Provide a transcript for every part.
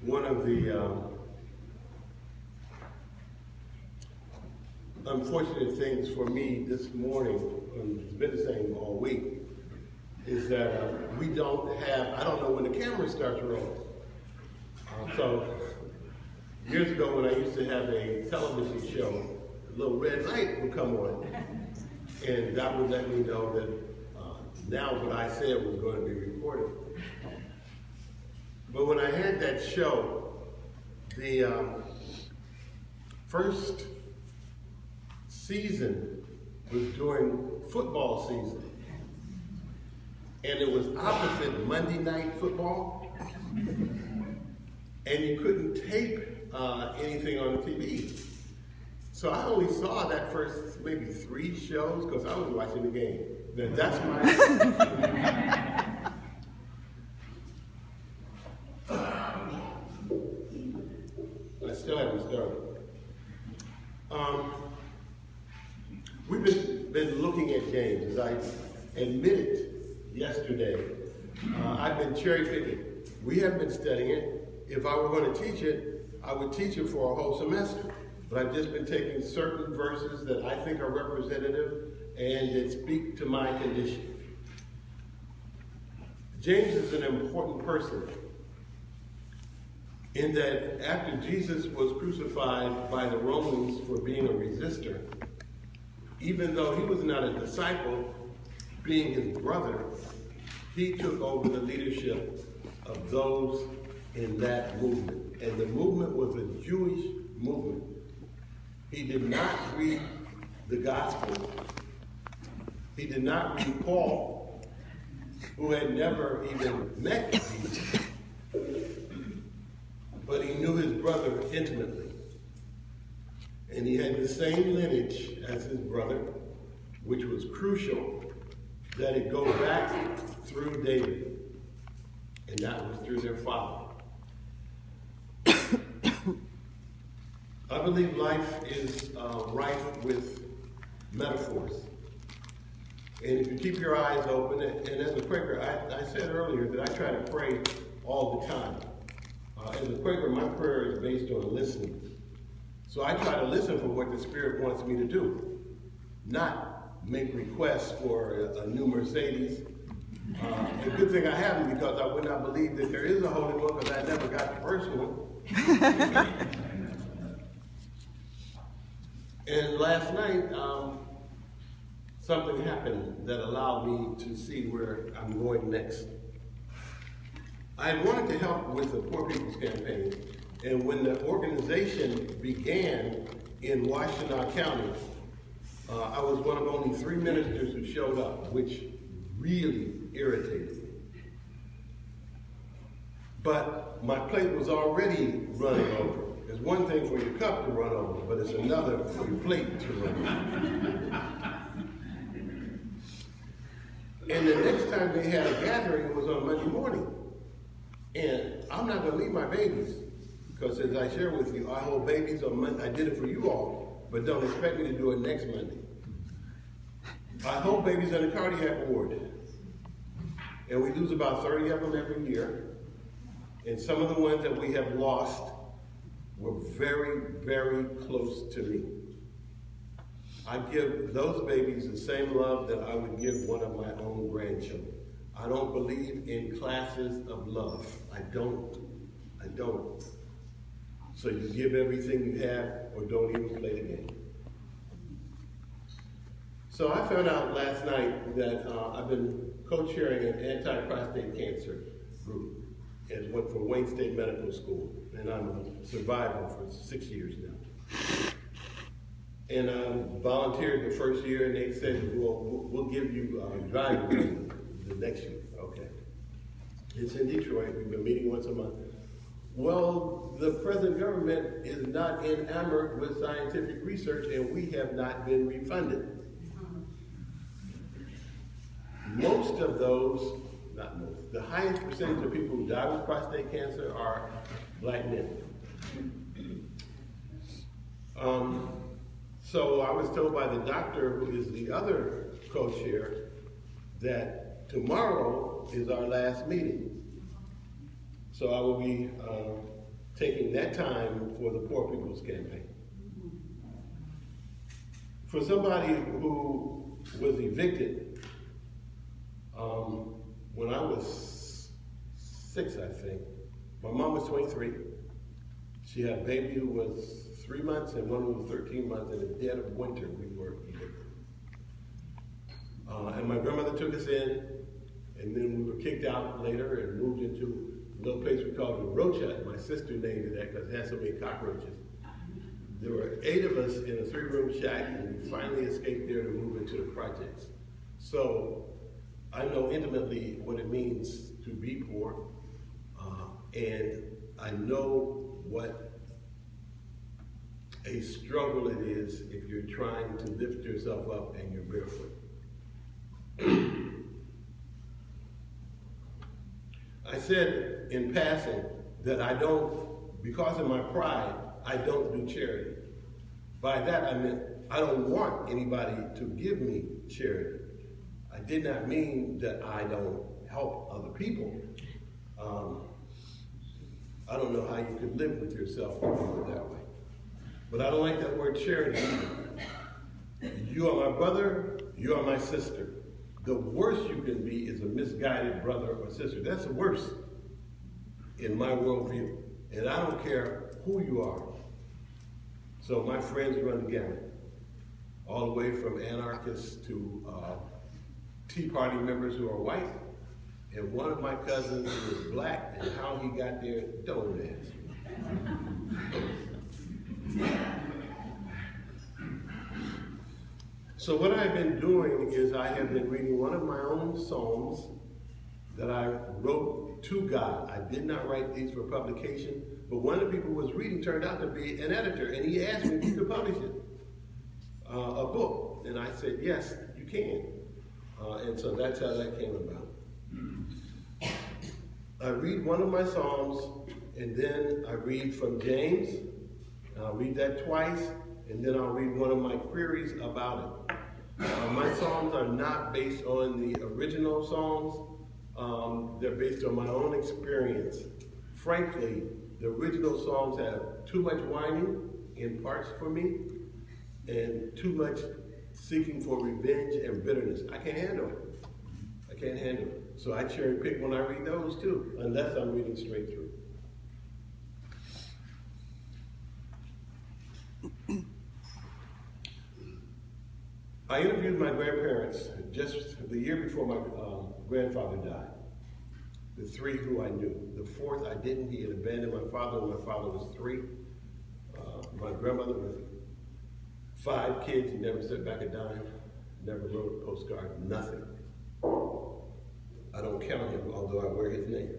one of the unfortunate things for me this morning, and it's been the same all week, is that we don't have, I don't know when the camera starts rolling. So years ago when I used to have a television show, a little red light would come on, and that would let me know that now what I said was going to be recorded. But when I had that show, the first season was during football season. And it was opposite Monday Night Football. And you couldn't tape anything on the TV. So I only saw that first maybe 3 shows because I was watching the game. That's my... I still haven't started. We've been looking at James, as I admitted yesterday. I've been cherry picking. We have been studying it. If I were going to teach it, I would teach it for a whole semester. But I've just been taking certain verses that I think are representative and that speak to my condition. James is an important person in that after Jesus was crucified by the Romans for being a resistor, even though he was not a disciple, being his brother, he took over the leadership of those in that movement. And the movement was a Jewish movement. He did not read the gospel. He did not read Paul, who had never even met Jesus. But he knew his brother intimately. And he had the same lineage as his brother, which was crucial that it go back through David. And that was through their father. I believe life is rife with metaphors. And if you keep your eyes open, and as a Quaker, I said earlier that I try to pray all the time. As a Quaker, my prayer is based on listening. So I try to listen for what the Spirit wants me to do, not make requests for a new Mercedes. A good thing I haven't, because I would not believe that there is a Holy One, because I never got the first one. And last night, something happened that allowed me to see where I'm going next. I wanted to help with the Poor People's Campaign, and when the organization began in Washtenaw County, I was one of only 3 ministers who showed up, which really irritated me. But my plate was already running over. It's one thing for your cup to run over, but it's another for your plate to run over. And the next time they had a gathering, it was on Monday morning. And I'm not going to leave my babies, because as I share with you, I hold babies on Monday. I did it for you all, but don't expect me to do it next Monday. I hold babies in the cardiac ward. And we lose about 30 of them every year. And some of the ones that we have lost were very, very close to me. I give those babies the same love that I would give one of my own grandchildren. I don't believe in classes of love. I don't. So you give everything you have, or don't even play the game. So I found out last night that I've been co-chairing an anti-prostate cancer group for Wayne State Medical School, and I'm a survivor for 6 years now. And I volunteered the first year, and they said, we'll give you driving the next year. Okay. It's in Detroit. We've been meeting once a month. Well, the present government is not enamored with scientific research, and we have not been refunded. Most of those, not most, the highest percentage of people who die with prostate cancer are black men. So I was told by the doctor, who is the other co-chair, that tomorrow is our last meeting. So I will be taking that time for the Poor People's Campaign. For somebody who was evicted, when I was 6, I think, my mom was 23. She had a baby who was 3 months and one who was 13 months. In the dead of winter, we were evicted. And my grandmother took us in, and then we were kicked out later and moved into a little place we called the Roach Hut. My sister named it that because it had so many cockroaches. There were 8 of us in a 3-room shack, and we finally escaped there to move into the projects. So I know intimately what it means to be poor, and I know what a struggle it is if you're trying to lift yourself up and you're barefoot. I said in passing that I don't, because of my pride, I don't do charity. By that I meant I don't want anybody to give me charity. I did not mean that I don't help other people. I don't know how you could live with yourself if you were that way. But I don't like that word charity either. You are my brother, you are my sister. The worst you can be is a misguided brother or sister. That's the worst in my worldview. And I don't care who you are. So my friends run the gamut. All the way from anarchists to Tea Party members who are white. And one of my cousins is black, and how he got there, don't ask me. So what I've been doing is I have been reading one of my own songs that I wrote to God. I did not write these for publication, but one of the people who was reading turned out to be an editor, and he asked me if he could publish it, a book. And I said, yes, you can. And so that's how that came about. I read one of my Psalms, and then I read from James, and I'll read that twice, and then I'll read one of my queries about it. My Psalms are not based on the original Psalms. They're based on my own experience. Frankly, the original Psalms have too much whining in parts for me, and too much seeking for revenge and bitterness. I can't handle it. I can't handle it. So I cherry pick when I read those too, unless I'm reading straight through. I interviewed my grandparents just the year before my grandfather died. The 3 who I knew. The 4th I didn't. He had abandoned my father when my father was 3. My grandmother with 5 kids, never sent back a dime, never wrote a postcard, nothing. I don't count him, although I wear his name.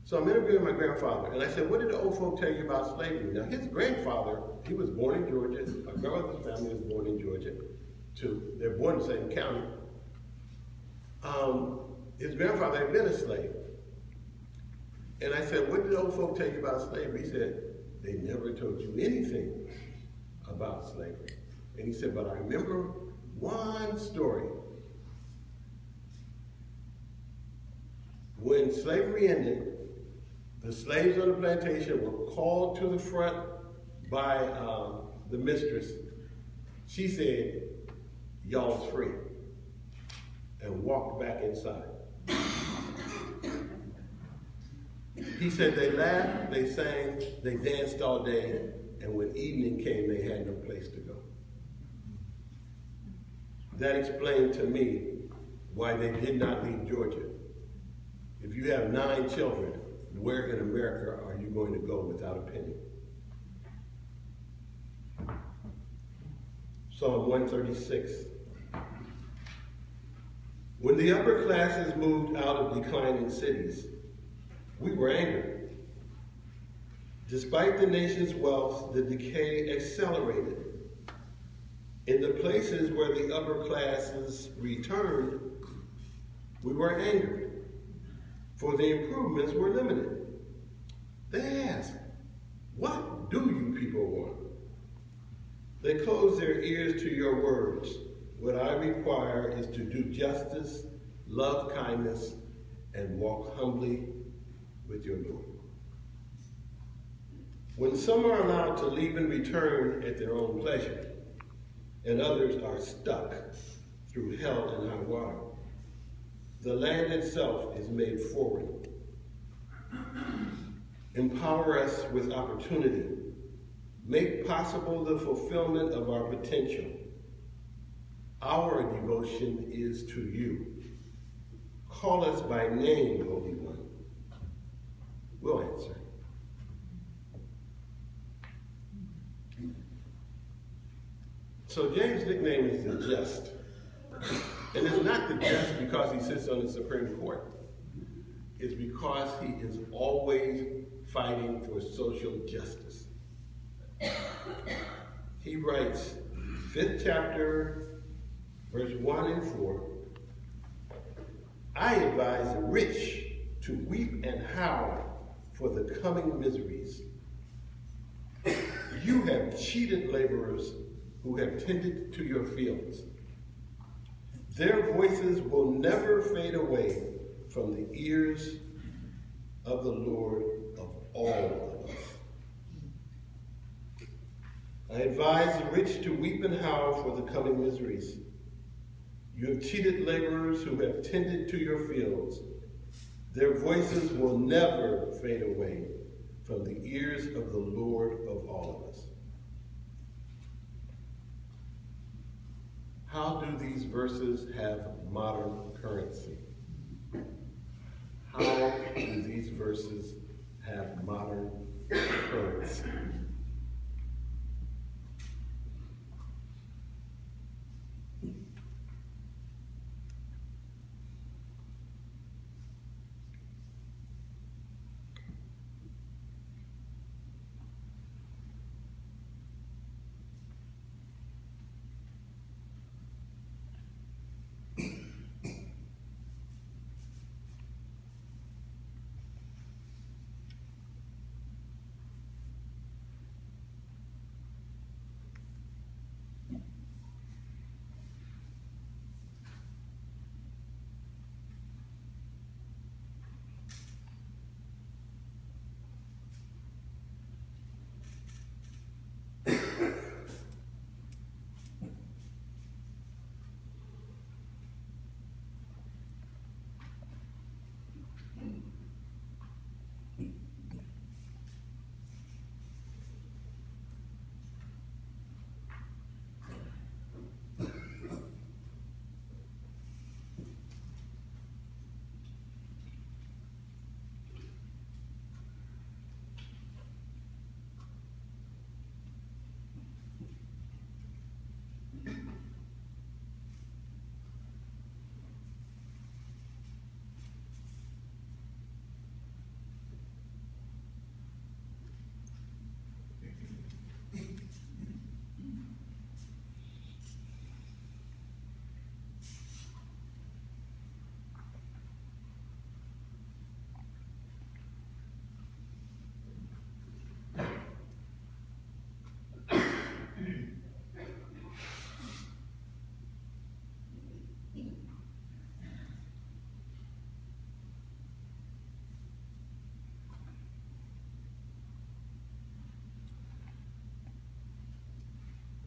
So I'm interviewing my grandfather, and I said, what did the old folk tell you about slavery? Now, his grandfather, he was born in Georgia. My grandmother's family was born in Georgia, too. They're born in the same county. His grandfather had been a slave. And I said, what did the old folk tell you about slavery? He said, they never told you anything about slavery. And he said, but I remember one story. When slavery ended, the slaves on the plantation were called to the front by the mistress. She said, y'all's free, and walked back inside. He said they laughed, they sang, they danced all day, and when evening came, they had no place to go. That explained to me why they did not leave Georgia. If you have 9 children, where in America are you going to go without a penny? Psalm 136. When the upper classes moved out of declining cities, we were angered. Despite the nation's wealth, the decay accelerated. In the places where the upper classes returned, we were angered, for the improvements were limited. They asked, what do you people want? They closed their ears to your words. What I require is to do justice, love kindness, and walk humbly with your Lord. When some are allowed to leave and return at their own pleasure, and others are stuck through hell and high water, the land itself is made forward. Empower us with opportunity. Make possible the fulfillment of our potential. Our devotion is to you. Call us by name, Holy One. We'll answer. So James' nickname is the Just. And it's not the Just because he sits on the Supreme Court. It's because he is always fighting for social justice. He writes, 5th chapter, verse 1 and 4, I advise the rich to weep and howl for the coming miseries. You have cheated laborers who have tended to your fields. Their voices will never fade away from the ears of the Lord of all of us. I advise the rich to weep and howl for the coming miseries. You have cheated laborers who have tended to your fields. Their voices will never fade away from the ears of the Lord of all of us. How do these verses have modern currency? How do these verses have modern currency?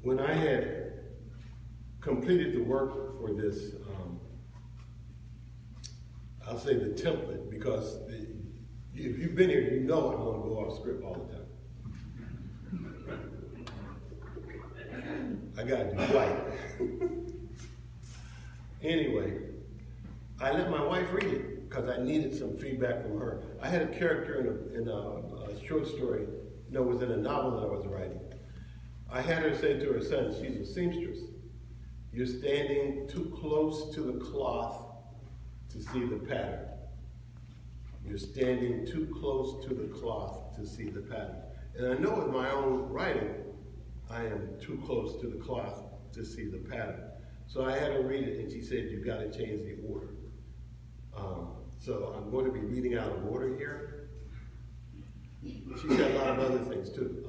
When I had completed the work for this, I'll say the template, because if you've been here, you know I'm going to go off script all the time. I got to do Dwight. Anyway, I let my wife read it because I needed some feedback from her. I had a character in a short story, it was in a novel that I was writing. I had her say to her son, she's a seamstress, you're standing too close to the cloth to see the pattern. You're standing too close to the cloth to see the pattern. And I know in my own writing, I am too close to the cloth to see the pattern. So I had her read it, and she said, you've got to change the order. So I'm going to be reading out of order here. She said a lot of other things too.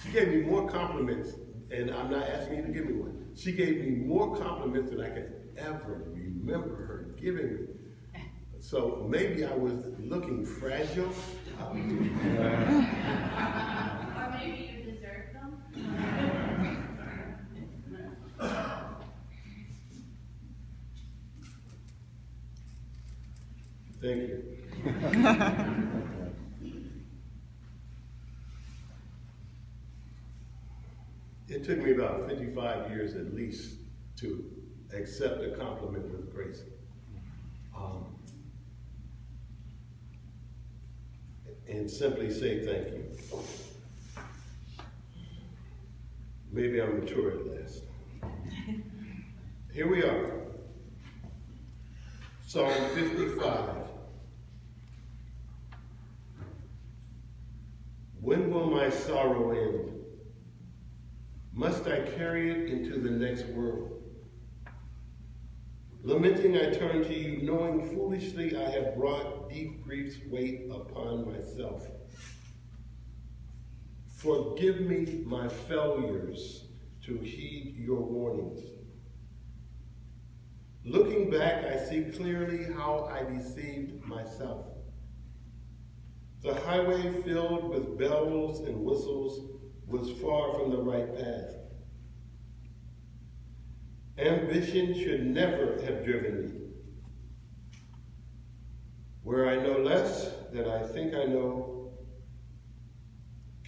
She gave me more compliments, and I'm not asking you to give me one. She gave me more compliments than I could ever remember her giving me. So maybe I was looking fragile. Or maybe you deserve them. Thank you. It took me about 55 years at least to accept a compliment with grace. And simply say thank you. Maybe I'm mature at last. Here we are. Psalm 55. When will my sorrow end? Must I carry it into the next world? Lamenting, I turn to you, knowing foolishly I have brought deep grief's weight upon myself. Forgive me my failures to heed your warnings. Looking back, I see clearly how I deceived myself. The highway filled with bells and whistles was far from the right path. Ambition should never have driven me. Where I know less than I think I know,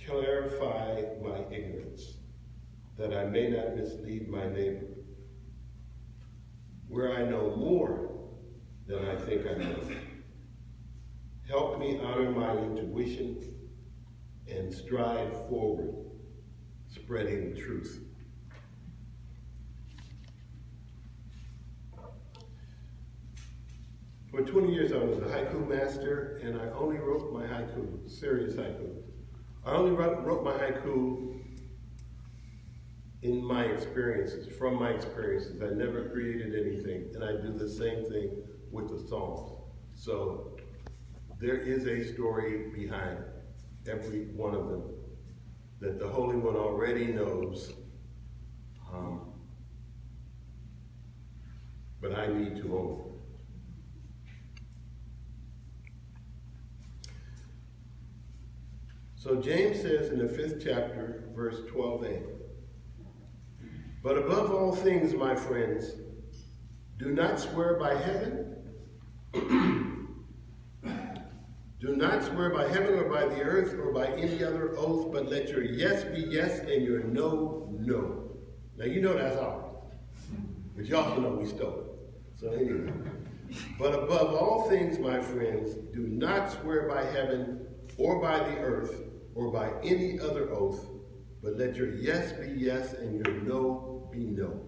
clarify my ignorance, that I may not mislead my neighbor. Where I know more than I think I know, help me honor my intuition and stride forward, spreading truth. For 20 years I was a haiku master, and I only wrote my haiku, serious haiku. I only wrote my haiku in my experiences, from my experiences. I never created anything, and I do the same thing with the Psalms. So there is a story behind every one of them that the Holy One already knows, but I need to own it. So James says in the 5th chapter, verse 12a, but above all things, my friends, do not swear by heaven. Do not swear by heaven or by the earth or by any other oath, but let your yes be yes and your no, no. Now you know that's ours, but you also know we stole it. So anyway, but above all things, my friends, do not swear by heaven or by the earth or by any other oath, but let your yes be yes and your no be no.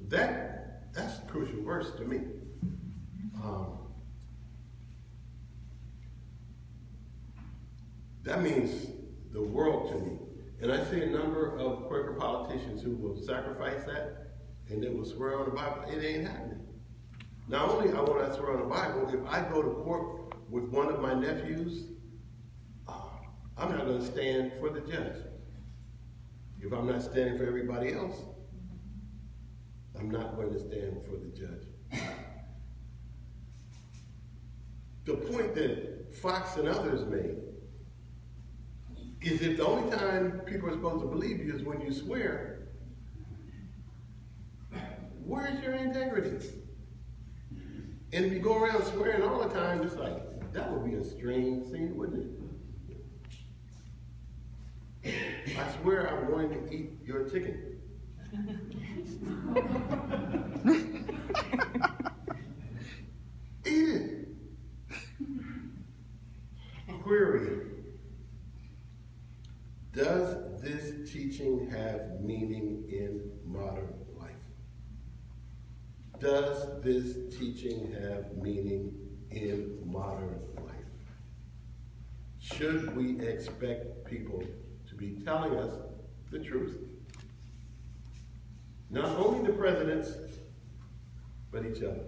That's a crucial verse to me. That means the world to me. And I see a number of Quaker politicians who will sacrifice that and they will swear on the Bible. It ain't happening. Not only I want to swear on the Bible, if I go to court with one of my nephews, I'm not going to stand for the judge. If I'm not standing for everybody else, I'm not going to stand for the judge. The point that Fox and others made is if the only time people are supposed to believe you is when you swear, where's your integrity? And if you go around swearing all the time, it's like, that would be a strange scene, wouldn't it? I swear I'm going to eat your chicken. Eat it. Query. Does this teaching have meaning in modern life? Does this teaching have meaning in modern life? Should we expect people to be telling us the truth? Not only the presidents, but each other.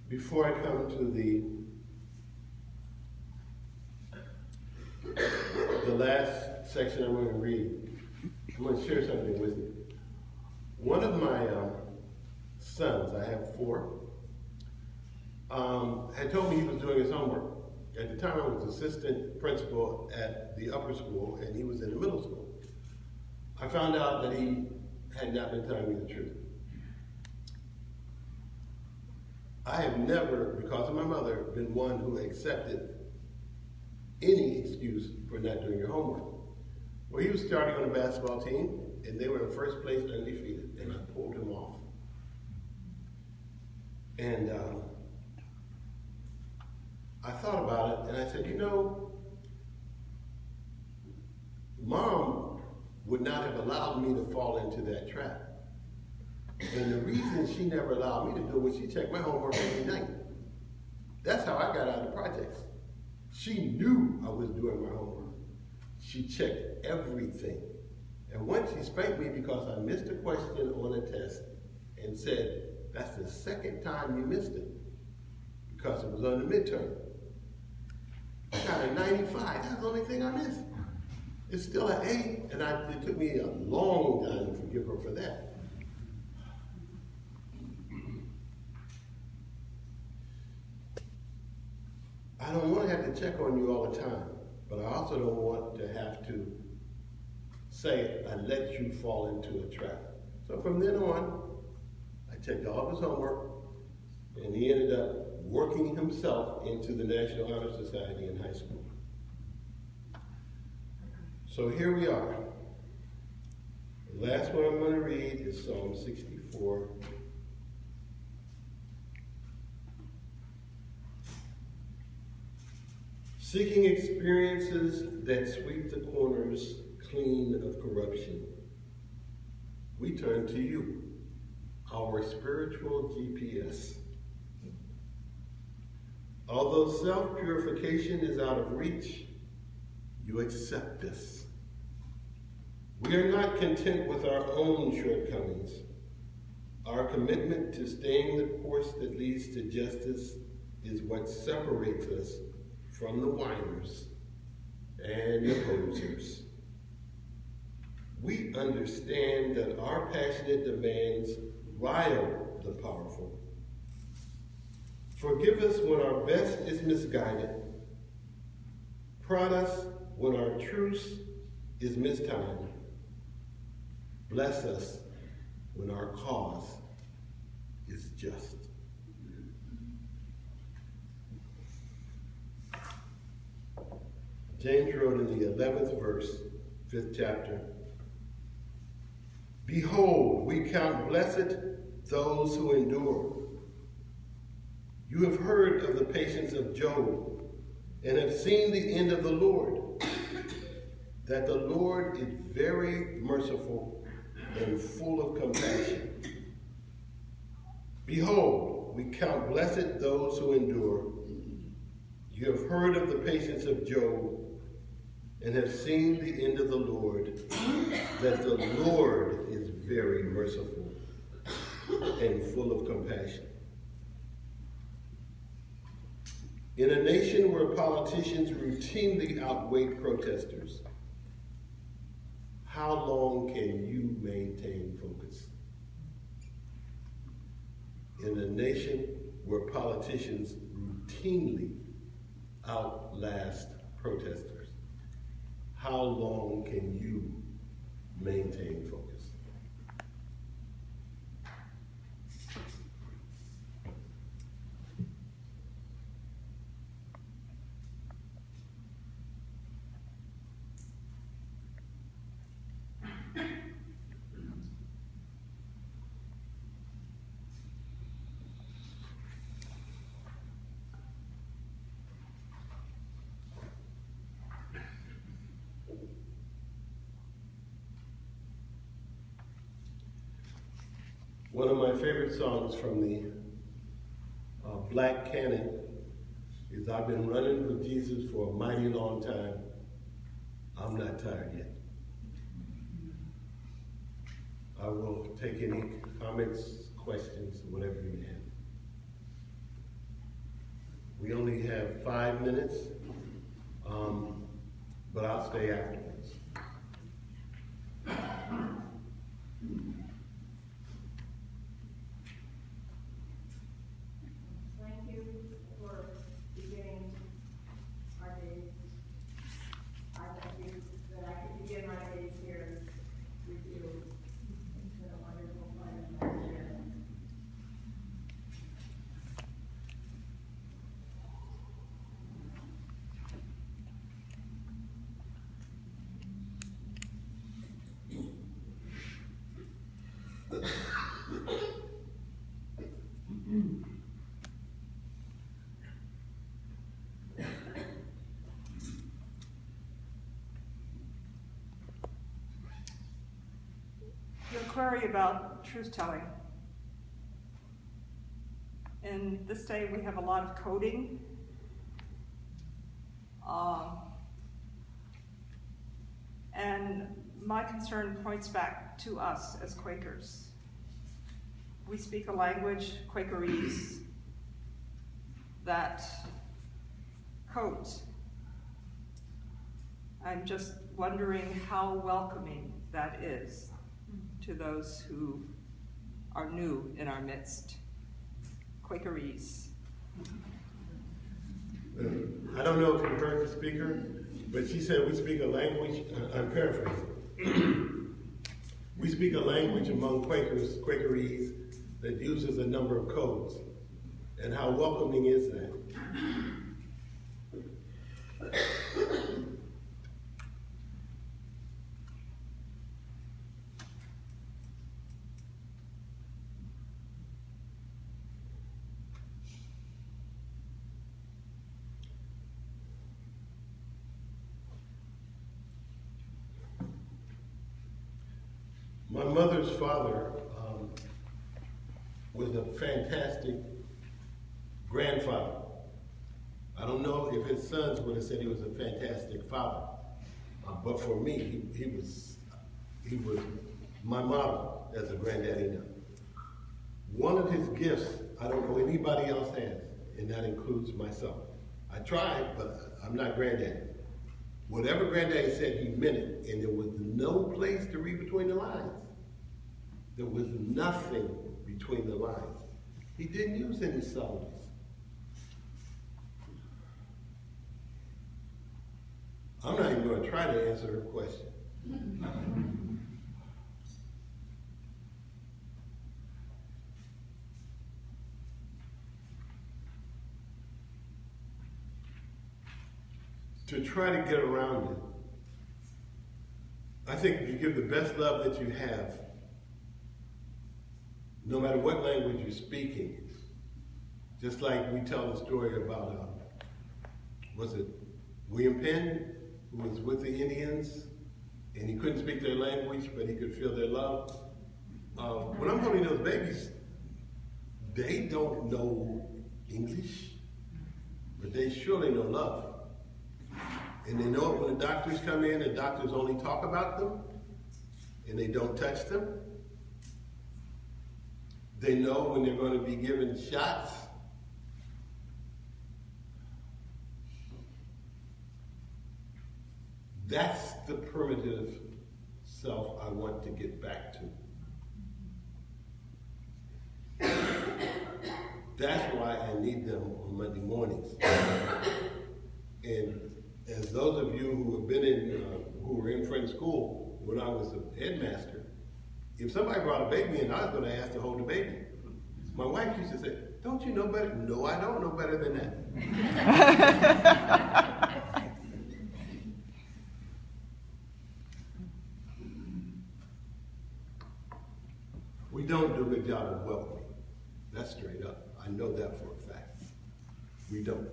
Before I come to the last section I'm going to read, I'm going to share something with you. One of my sons, I have 4, had told me he was doing his homework. At the time, I was assistant principal at the upper school, and he was in the middle school. I found out that he had not been telling me the truth. I have never, because of my mother, been one who accepted any excuse for not doing your homework. Well, he was starting on a basketball team, and they were in first place undefeated, and I pulled him off. And I thought about it, and I said, you know, Mom would not have allowed me to fall into that trap. And the reason she never allowed me to do it was she checked my homework every night. That's how I got out of the projects. She knew I was doing my homework. She checked everything. And once she spanked me because I missed a question on a test and said, that's the second time you missed it, because it was on the midterm. I got a 95. That's the only thing I missed. It's still an A, and it took me a long time to forgive her for that. I don't want to have to check on you all the time, but I also don't want to have to say, I let you fall into a trap. So from then on, I checked all of his homework, and he ended up working himself into the National Honor Society in high school. So here we are. The last one I'm going to read is Psalm 64. Seeking experiences that sweep the corners clean of corruption, we turn to you, our spiritual GPS. Although self-purification is out of reach, you accept us. We are not content with our own shortcomings. Our commitment to staying the course that leads to justice is what separates us from the whiners and opposers. We understand that our passionate demands rile the powerful. Forgive us when our best is misguided. Prod us when our truce is mistimed. Bless us when our cause is just. James wrote in the 11th verse, 5th chapter, behold, we count blessed those who endure. You have heard of the patience of Job and have seen the end of the Lord, that the Lord is very merciful and full of compassion. Behold, we count blessed those who endure. You have heard of the patience of Job and have seen the end of the Lord, that the Lord is very merciful and full of compassion. In a nation where politicians routinely outweigh protesters, how long can you maintain focus? In a nation where politicians routinely outlast protesters, how long can you maintain focus? One of my favorite songs from the Black Canon is I've been running with Jesus for a mighty long time. I'm not tired yet. I will take any comments, questions, whatever you have. We only have 5 minutes, but I'll stay afterwards. Thank you for beginning our days. I thank you that I could begin my days here with you. It's been a wonderful pleasure. Your query about truth-telling. In this day, we have a lot of coding. And my concern points back to us as Quakers. We speak a language, Quakerese, that codes. I'm just wondering how welcoming that is to those who are new in our midst. Quakerese. I don't know if you heard the speaker, but she said we speak a language, I'm paraphrasing. We speak a language among Quakers, Quakerese, that uses a number of codes. And how welcoming is that? My mother's father was a fantastic grandfather. I don't know if his sons would have said he was a fantastic father, but for me, he was my model as a granddaddy now. One of his gifts, I don't know anybody else has, and that includes myself. I tried, but I'm not granddaddy. Whatever granddaddy said, he meant it, and there was no place to read between the lines. There was nothing between the lines. He didn't use any subtleties. I'm not even going to try to answer her question. To try to get around it, I think if you give the best love that you have, no matter what language you're speaking, just like we tell the story about, was it William Penn, who was with the Indians, and he couldn't speak their language, but he could feel their love. When I'm holding those babies, they don't know English, but they surely know love. And they know it when the doctors come in, the doctors only talk about them, and they don't touch them. They know when they're going to be given shots. That's the primitive self I want to get back to. That's why I need them on Monday mornings. And as those of you who have been in, who were in Friends School when I was a headmaster, if somebody brought a baby in, I was going to ask to hold the baby. My wife used to say, "Don't you know better?" No, I don't know better than that. We don't do a good job of welcoming. That's straight up. I know that for a fact. We don't.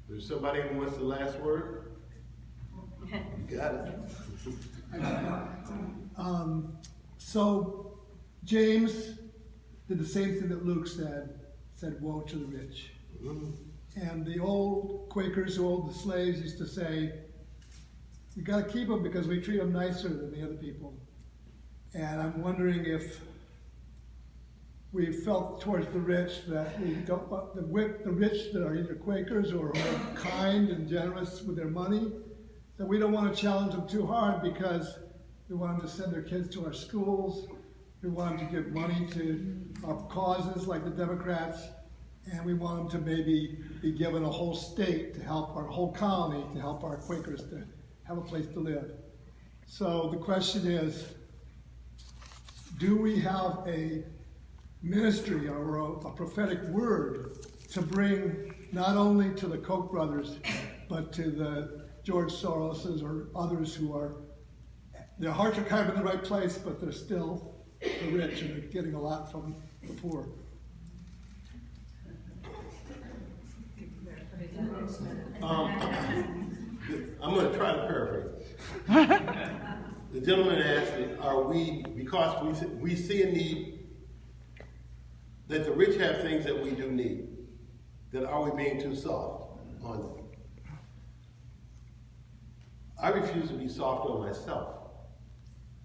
There's somebody who wants the last word? You got it. So James did the same thing that Luke said woe to the rich. And the old Quakers who owned the slaves used to say, we got to keep them because we treat them nicer than the other people. And I'm wondering if we felt towards the rich that we don't want the rich that are either Quakers or are kind and generous with their money, that we don't want to challenge them too hard because we want them to send their kids to our schools, we want them to give money to our causes like the Democrats, and we want them to maybe be given a whole state to help our whole colony, to help our Quakers to have a place to live. So the question is, do we have a ministry or a prophetic word to bring not only to the Koch brothers, but to the George Soroses or others who are, their hearts are kind of in the right place, but they're still the rich and they're getting a lot from the poor. I'm going to try to paraphrase. The gentleman asked me, are we, because we see a need, that the rich have things that we do need, then are we being too soft on them? I refuse to be soft on myself.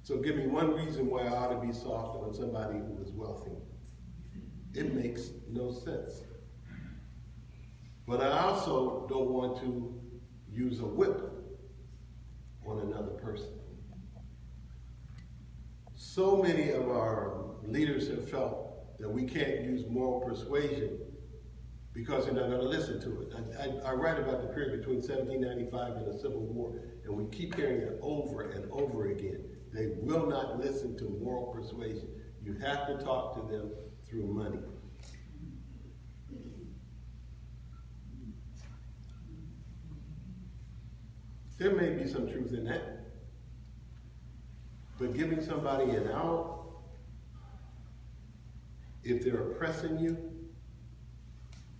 So give me one reason why I ought to be soft on somebody who is wealthy. It makes no sense. But I also don't want to use a whip on another person. So many of our leaders have felt that we can't use moral persuasion because they're not going to listen to it. I write about the period between 1795 and the Civil War, and we keep hearing it over and over again. They will not listen to moral persuasion. You have to talk to them through money. There may be some truth in that. But giving somebody an out, if they're oppressing you,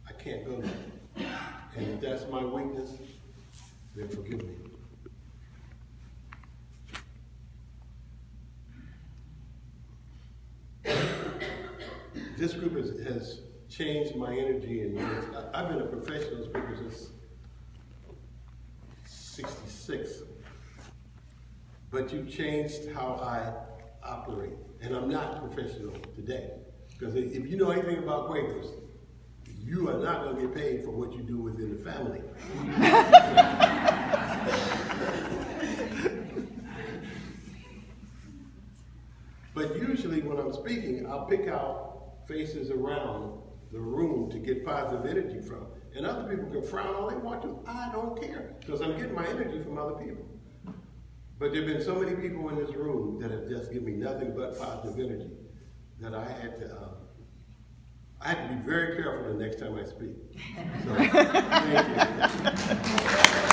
I can't go there. And if that's my weakness, then forgive me. This group has changed my energy and years. I've been a professional speaker since 66. But you changed how I operate. And I'm not professional today. Because if you know anything about Quakers, you are not going to get paid for what you do within the family. But usually when I'm speaking, I'll pick out faces around the room to get positive energy from. And other people can frown all they want to. I don't care, because I'm getting my energy from other people. But there have been so many people in this room that have just given me nothing but positive energy that I had to be very careful the next time I speak. So, thank you.